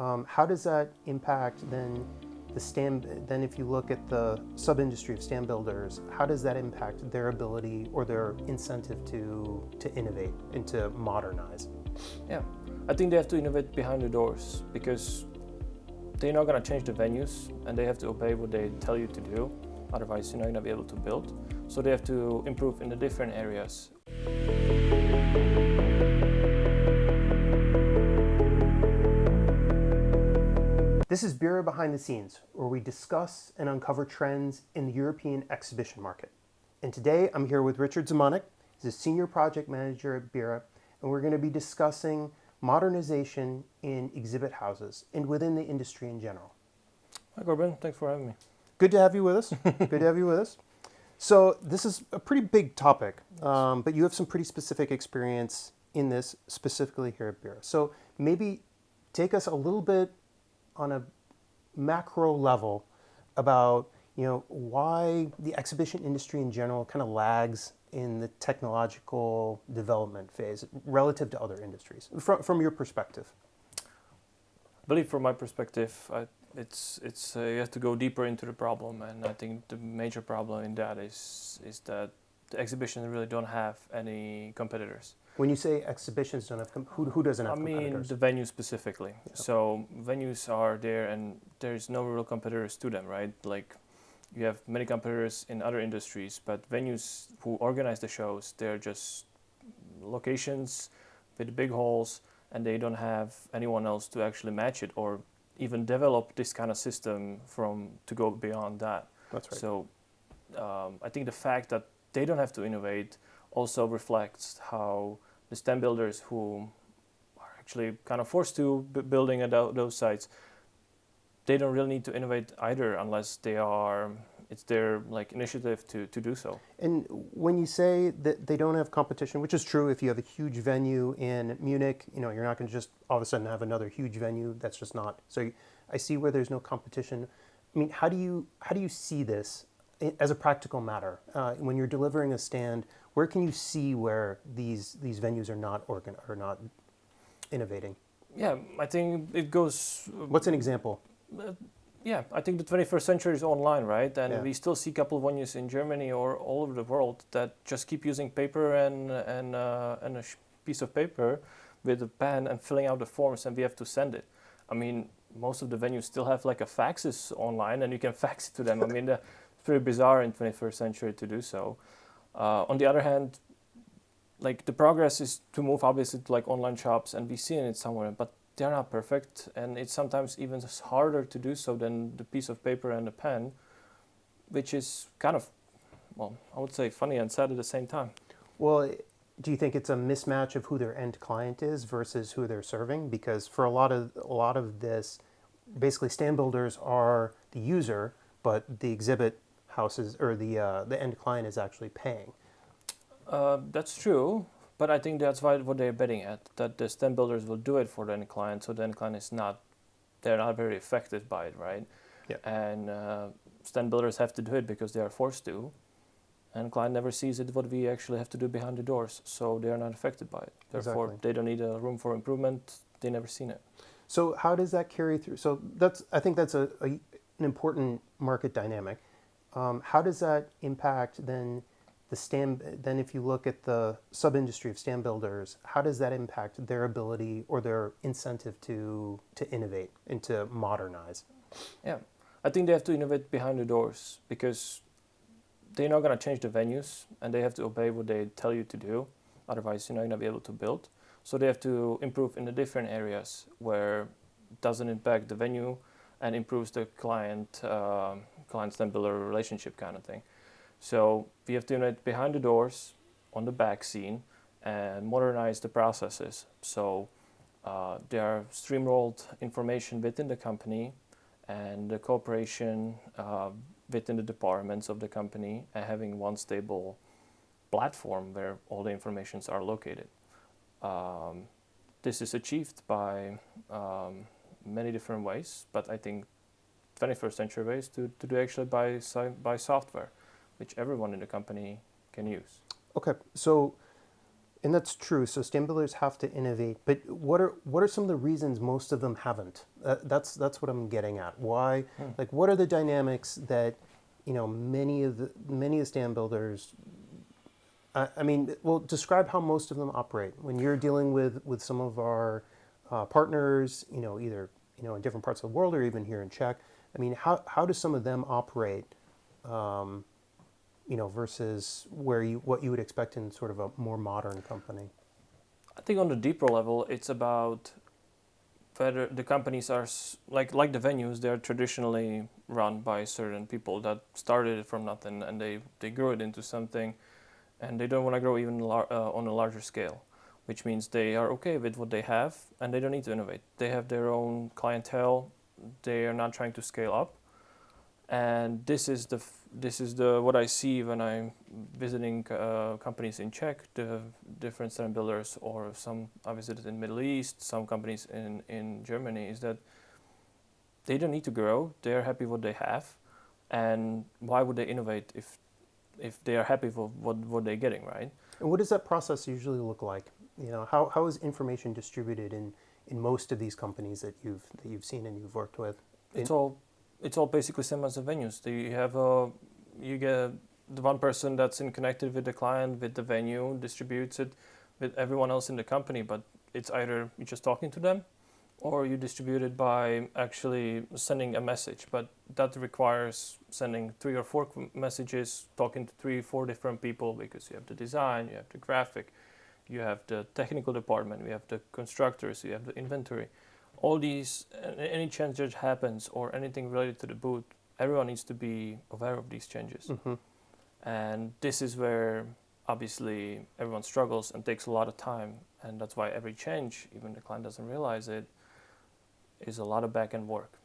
How does that impact then then if you look at the sub-industry of stand builders, how does that impact their ability or their incentive to innovate and to modernize? Yeah, I think they have to innovate behind the doors because they're not going to change the venues and they have to obey what they tell you to do. Otherwise, you're not going to be able to build. So they have to improve in the different areas. This is Bureau Behind the Scenes, where we discuss and uncover trends in the European exhibition market. And today I'm here with Richard Zemanek. He's a senior project manager at Bureau, and we're going to be discussing modernization in exhibit houses and within the industry in general. Hi, Corbin. Thanks for having me. Good to have you with us. Good to have you with us. So this is a pretty big topic, but you have some pretty specific experience in this, specifically here at Bureau. So maybe take us a little bit on a macro level about why the exhibition industry in general kind of lags in the technological development phase relative to other industries from your perspective. I believe from my perspective, it's you have to go deeper into the problem, and I think the major problem in that is that the exhibitions really don't have any competitors. When you say exhibitions don't have, who doesn't have competitors? I mean the venues specifically. Yep. So venues are there and there's no real competitors to them, right? Like you have many competitors in other industries, but venues who organize the shows, they're just locations with big halls and they don't have anyone else to actually match it or even develop this kind of system to go beyond that. That's right. So I think the fact that they don't have to innovate also reflects how the stand builders who are actually kind of forced to building at those sites, they don't really need to innovate either unless it's their initiative to do so. And when you say that they don't have competition, which is true, if you have a huge venue in Munich, you're not going to just all of a sudden have another huge venue. That's just not. So I see where there's no competition. I mean, how do you see this as a practical matter when you're delivering a stand? Where can you see where these venues are not innovating? Yeah, I think it goes. What's an example? Yeah, I think the 21st century is online, right? And yeah. We still see a couple of venues in Germany or all over the world that just keep using paper and a piece of paper with a pen and filling out the forms, and we have to send it. I mean, most of the venues still have a faxes online, and you can fax it to them. I mean, it's pretty bizarre in 21st century to do so. On the other hand, the progress is to move obviously to online shops, and we've seen it somewhere, but they're not perfect, and it's sometimes even harder to do so than the piece of paper and the pen, which is kind of, I would say funny and sad at the same time. Well, do you think it's a mismatch of who their end client is versus who they're serving? Because for a lot of this, basically stand builders are the user, but the exhibit houses or the end client is actually paying. That's true, but I think that's what they're betting at, that the stand builders will do it for the end client, so the end client they're not very affected by it, right? Yeah. And stand builders have to do it because they are forced to, and client never sees it what we actually have to do behind the doors, so they are not affected by it. Therefore, exactly. They don't need a room for improvement. They never seen it. So how does that carry through? So I think that's an important market dynamic. How does that impact then then if you look at the sub-industry of stand builders, how does that impact their ability or their incentive to innovate and to modernize? Yeah, I think they have to innovate behind the doors because they're not going to change the venues and they have to obey what they tell you to do. Otherwise, you're not going to be able to build. So they have to improve in the different areas where it doesn't impact the venue and improves the client stand builder relationship kind of thing. So we have to innovate behind the doors, on the back scene, and modernize the processes. So there are streamrolled information within the company and the cooperation within the departments of the company and having one stable platform where all the informations are located. This is achieved by many different ways, but I think 21st century ways to do actually by software, which everyone in the company can use. Okay, so And that's true. So standbuilders have to innovate, but what are some of the reasons most of them haven't? That's what I'm getting at. Why? Like, what are the dynamics that many of the standbuilders? I mean, well, describe how most of them operate when you're dealing with some of our partners. Either in different parts of the world or even here in Czech. I mean, how do some of them operate? Versus what you would expect in sort of a more modern company. I think on the deeper level, it's about whether the companies are like the venues. They're traditionally run by certain people that started it from nothing, and they grew it into something, and they don't want to grow even on a larger scale, which means they are okay with what they have, and they don't need to innovate. They have their own clientele. They are not trying to scale up, and this is the what I see when I'm visiting companies in Czech, the different stand builders, or some I visited in Middle East, some companies in Germany, is that they don't need to grow. They're happy what they have, and why would they innovate if they are happy with what they're getting, right? And what does that process usually look like? How is information distributed in most of these companies that you've seen and you've worked with? It's all basically same as the venues. You get the one person that's connected with the client, with the venue, distributes it with everyone else in the company. But it's either you're just talking to them, or you distribute it by actually sending a message. But that requires sending 3 or 4 messages, talking to 3 or 4 different people, because you have the design, you have the graphic, you have the technical department, you have the constructors, you have the inventory. All these, any change that happens or anything related to the booth, everyone needs to be aware of these changes. Mm-hmm. And this is where obviously everyone struggles and takes a lot of time. And that's why every change, even the client doesn't realize it, is a lot of back end work.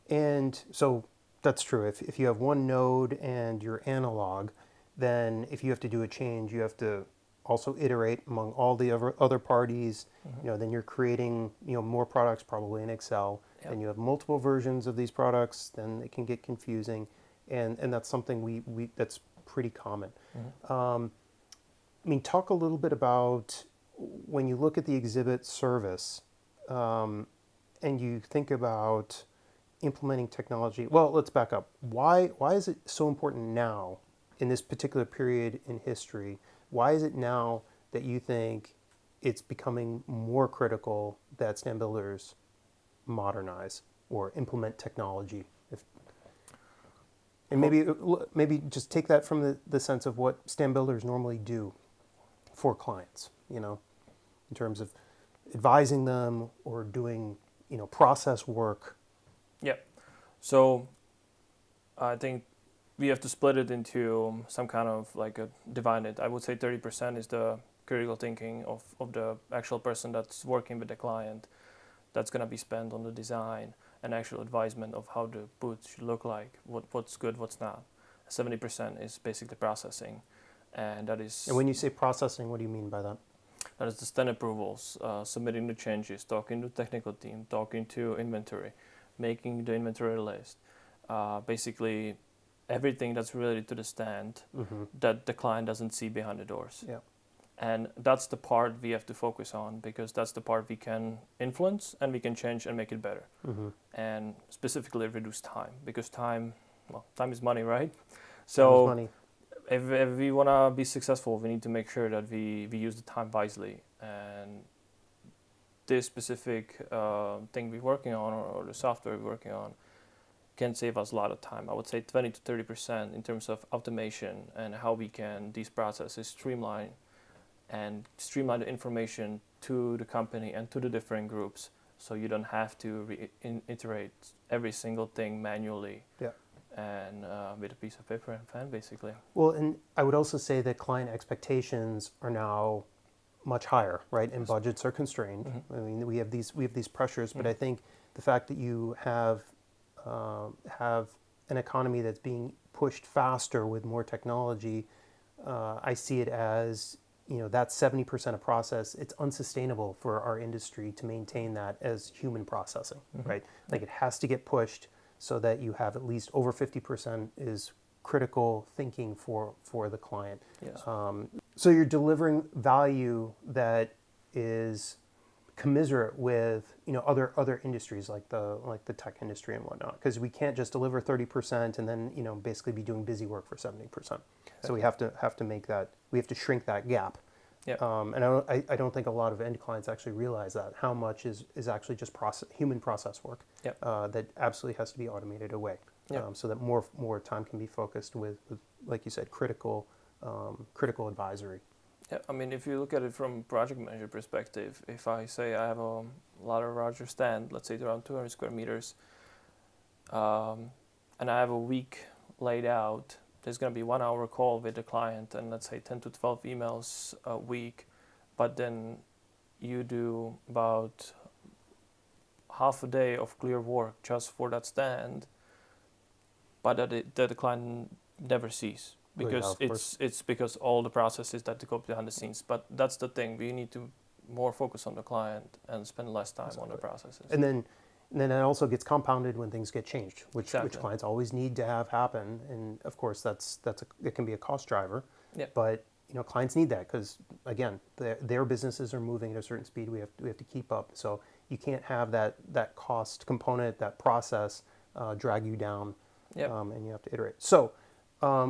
And so that's true. If you have one node and you're analog, then if you have to do a change, you have to also iterate among all the other parties. Mm-hmm. Then you're creating more products probably in Excel. Yep. And you have multiple versions of these products. Then it can get confusing, and that's something we that's pretty common. Mm-hmm. I mean, talk a little bit about when you look at the exhibit service, and you think about implementing technology. Well, let's back up. Why is it so important now in this particular period in history? Why is it now that you think it's becoming more critical that stand builders modernize or implement technology? And maybe just take that from the sense of what stand builders normally do for clients, in terms of advising them or doing, process work. Yeah. So I think we have to split it into some kind of like a divide it. I would say 30% is the critical thinking of the actual person that's working with the client. That's going to be spent on the design and actual advisement of how the booth should look like, what's good, what's not. 70% is basically processing, and that is. And when you say processing, what do you mean by that? That is the stand approvals, submitting the changes, talking to the technical team, talking to inventory, making the inventory list. Basically, everything that's related to the stand that the client doesn't see behind the doors. Yeah. And that's the part we have to focus on, because that's the part we can influence and we can change and make it better. And specifically reduce time, because time is money, right? So time is money. If we want to be successful, we need to make sure that we use the time wisely. And this specific thing we're working on, or the software we're working on, can save us a lot of time. I would say 20 to 30% in terms of automation and how we can these processes streamline the information to the company and to the different groups, so you don't have to iterate every single thing manually. Yeah. And with a piece of paper and pen, basically. Well, and I would also say that client expectations are now much higher, right? And budgets are constrained. I mean, we have these pressures, but I think the fact that you have an economy that's being pushed faster with more technology, I see it as that 70% of process. It's unsustainable for our industry to maintain that as human processing, right? Like, it has to get pushed so that you have at least over 50% is critical thinking for the client. Yes. So you're delivering value that is commiserate with other industries like the tech industry and whatnot, because we can't just deliver 30% and then basically be doing busy work for 70%. So we have to make that, we have to shrink that gap. Yeah. And I don't think a lot of end clients actually realize that how much is actually just human process work Yep. that absolutely has to be automated away. Yep. So that more time can be focused with like you said, critical advisory. Yeah, I mean, if you look at it from project manager perspective, if I say I have a larger stand, let's say around 200 square meters, and I have a week laid out, there's going to be 1 hour call with the client and let's say 10 to 12 emails a week, but then you do about half a day of clear work just for that stand, but that the client never sees. Because it's because all the processes that go behind the scenes. But that's the thing. We need to more focus on the client and spend less time on the processes. And then it also gets compounded when things get changed, which clients always need to have happen. And of course, it can be a cost driver. Yeah. But clients need that because again, their businesses are moving at a certain speed. We have to keep up. So you can't have that cost component, that process drag you down. Yep. And you have to iterate. So.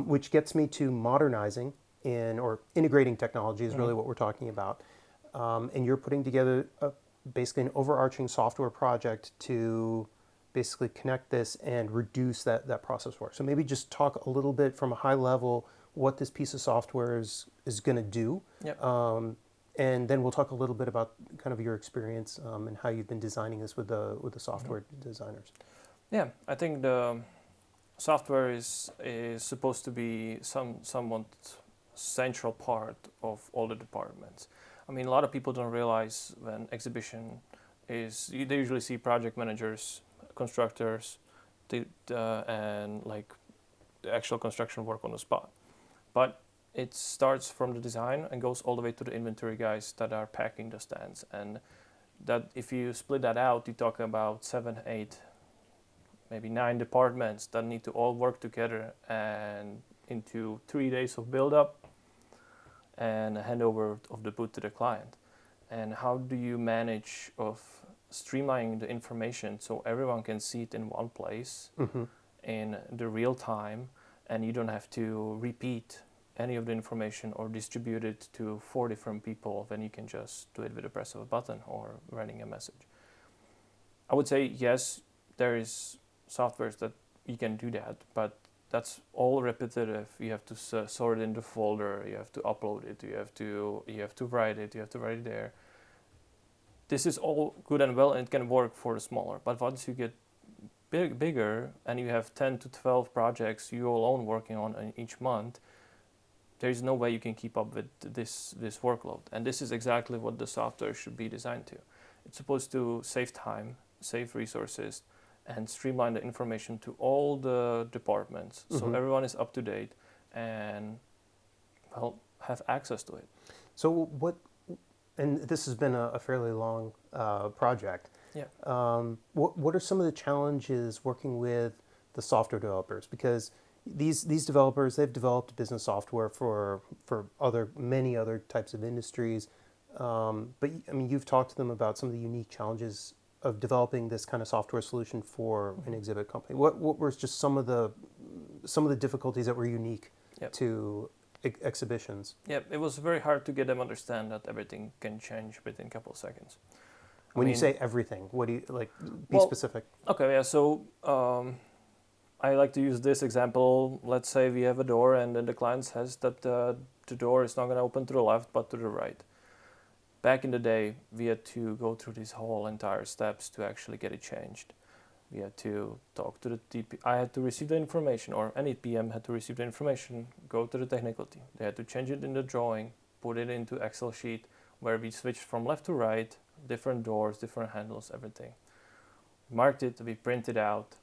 Which gets me to modernizing or integrating technology is really what we're talking about. And you're putting together basically an overarching software project to basically connect this and reduce that process work. So maybe just talk a little bit from a high level what this piece of software is going to do. Yep. And then we'll talk a little bit about kind of your experience and how you've been designing this with the software designers. Yeah, I think the software is supposed to be somewhat central part of all the departments. I mean, a lot of people don't realize when exhibition is, they usually see project managers, constructors, and like the actual construction work on the spot. But it starts from the design and goes all the way to the inventory guys that are packing the stands. And that if you split that out, you talk about 7, 8, maybe 9 departments that need to all work together and into 3 days of build-up and a handover of the boot to the client. And how do you manage of streamlining the information so everyone can see it in one place in the real time, and you don't have to repeat any of the information or distribute it to 4 different people when you can just do it with a press of a button or writing a message. I would say yes, there is softwares that you can do that, but that's all repetitive. You have to sort it in the folder, you have to upload it, you have to write it, you have to write it there. This is all good and well, and it can work for the smaller, but once you get bigger and you have 10 to 12 projects you alone working on in each month, there is no way you can keep up with this workload. And this is exactly what the software should be designed to. It's supposed to save time, save resources, and streamline the information to all the departments, so everyone is up to date and have access to it. So and this has been a fairly long project. Yeah. What are some of the challenges working with the software developers? Because these developers, they've developed business software for many other types of industries. But I mean, you've talked to them about some of the unique challenges of developing this kind of software solution for an exhibit company. What were just some of the difficulties that were unique to exhibitions? Yeah, it was very hard to get them understand that everything can change within a couple of seconds. When you say everything, what do you like? Be specific. Okay, yeah. So I like to use this example. Let's say we have a door, and then the client says that the door is not going to open to the left, but to the right. Back in the day, we had to go through these whole entire steps to actually get it changed. We had to talk to the TP. I had to receive the information, or any PM had to receive the information, go to the technical team. They had to change it in the drawing, put it into Excel sheet, where we switched from left to right, different doors, different handles, everything. Marked it, we printed out,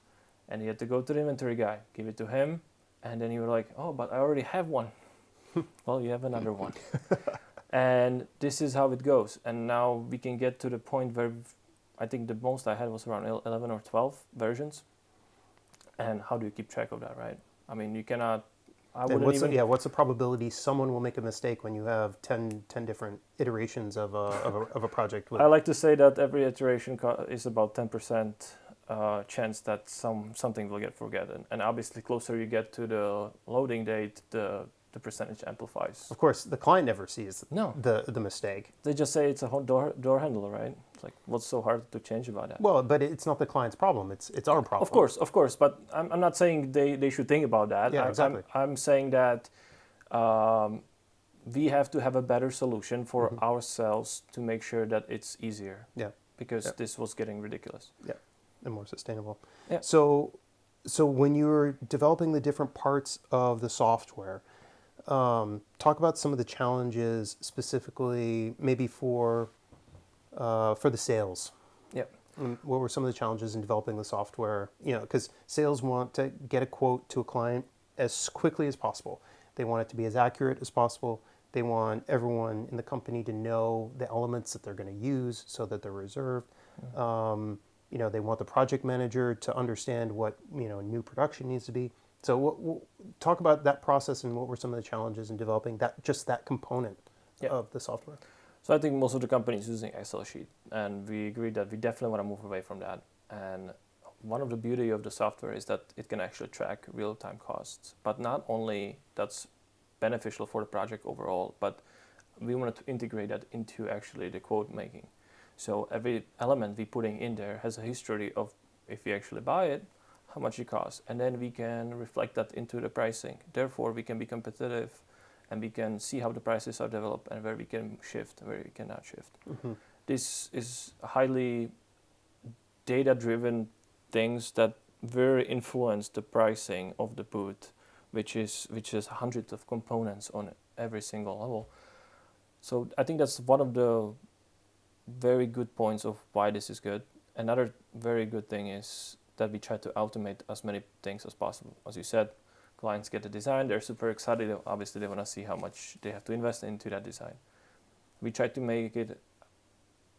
and you had to go to the inventory guy, give it to him, and then you were like, oh, but I already have one. Well, you have another one. And this is how it goes. And now we can get to the point where I think the most I had was around 11 or 12 versions. And how do you keep track of that, right? I mean, you cannot I And wouldn't what's even. what's the probability someone will make a mistake when you have 10 different iterations of a project with I like to say that every iteration is about 10% chance that something will get forgotten, and obviously closer you get to the loading date, the percentage amplifies. Of course, the client never sees No, the mistake. they just say it's a door handle, right? It's like, what's so hard to change about that? Well, but it's not the client's problem. It's our problem. Of course, but I'm not saying they should think about that. Yeah, exactly. I'm saying that we have to have a better solution for ourselves to make sure that it's easier. Yeah. Because Yeah. this was getting ridiculous. Yeah, and more sustainable. Yeah. So when you're developing the different parts of the software, talk about some of the challenges specifically, maybe for the sales. Yeah. What were some of the challenges in developing the software? You know, because sales want to get a quote to a client as quickly as possible. They want it to be as accurate as possible. They want everyone in the company to know the elements that they're going to use so that they're reserved. You know, they want the project manager to understand what, you know, new production needs to be. So talk about that process and what were some of the challenges in developing that component of the software. So I think most of the companies using Excel sheet, and we agreed that we definitely want to move away from that. And one of the beauty of the software is that it can actually track real-time costs. But not only that's beneficial for the project overall, but we wanted to integrate that into actually the quote making. So every element we putting in there has a history of, if we actually buy it, how much it costs, and then we can reflect that into the pricing. Therefore, we can be competitive, and we can see how the prices are developed and where we can shift, where we cannot shift. This is highly data-driven things that very influence the pricing of the boot, which is hundreds of components on every single level. So I think that's one of the very good points of why this is good. Another very good thing is that we try to automate as many things as possible. As you said, clients get the design, they're super excited. Obviously, they want to see how much they have to invest into that design. We try to make it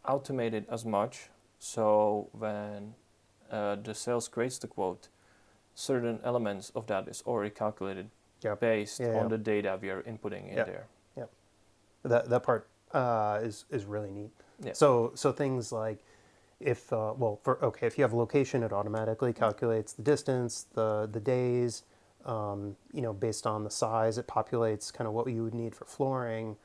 automated as much, so when the sales creates the quote, certain elements of that is already calculated based on the data we are inputting in there. Yeah, that part is really neat. Yeah. So things like if if you have a location, it automatically calculates the distance, the days. You know, based on the size, it populates kind of what you would need for flooring.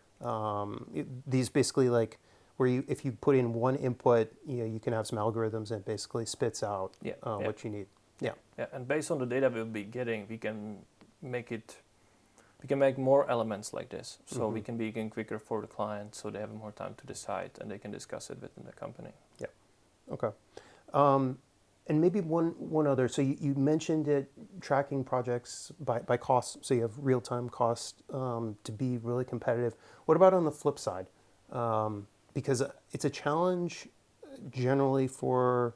These basically like where if you put in one input, you know, you can have some algorithms and it basically spits out what you need. Yeah. Yeah, and based on the data we'll be getting, we can make more elements like this, so we can be even quicker for the client, so they have more time to decide and they can discuss it within the company. Yeah. Okay. And maybe one other. So you mentioned it tracking projects by cost. So you have real time cost to be really competitive. What about on the flip side? Because it's a challenge generally for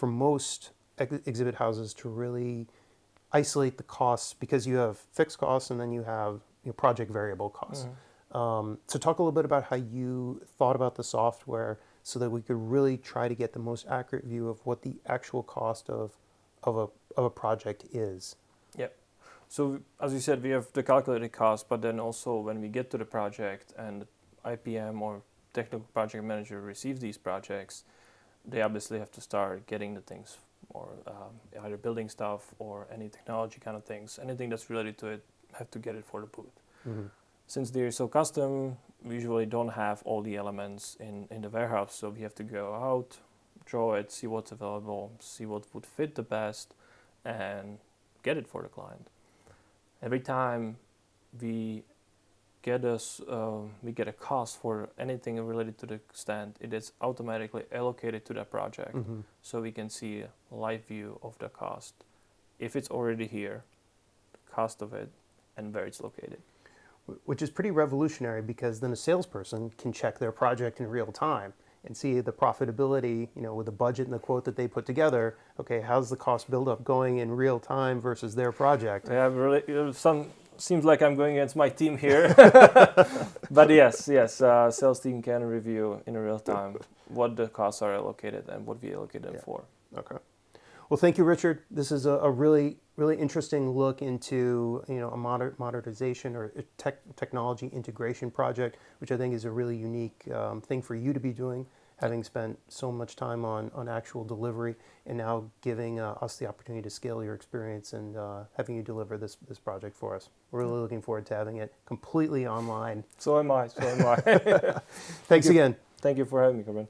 most exhibit houses to really isolate the costs, because you have fixed costs and then you have project variable costs. So talk a little bit about how you thought about the software so that we could really try to get the most accurate view of what the actual cost of a project is. Yep. So as you said, we have the calculated cost, but then also when we get to the project and IPM or technical project manager receives these projects, they obviously have to start getting the things, or either building stuff or any technology kind of things, anything that's related to it, have to get it for the booth. Since they're so custom, we usually don't have all the elements in the warehouse, so we have to go out, draw it, see what's available, see what would fit the best, and get it for the client. Every time we get a cost for anything related to the stand, it is automatically allocated to that project, so we can see a live view of the cost. If it's already here, the cost of it, and where it's located. Which is pretty revolutionary, because then a salesperson can check their project in real time and see the profitability, you know, with the budget and the quote that they put together. Okay, how's the cost buildup going in real time versus their project? Yeah, really, seems like I'm going against my team here. But yes, sales team can review in real time what the costs are allocated and what we allocate them for. Okay. Well, thank you, Richard. This is a really really interesting look into a modernization or a technology integration project, which I think is a really unique thing for you to be doing, having spent so much time on actual delivery, and now giving us the opportunity to scale your experience and having you deliver this project for us. We're really looking forward to having it completely online. So am I. So am I. Thanks again. Thank you for having me, Corbin.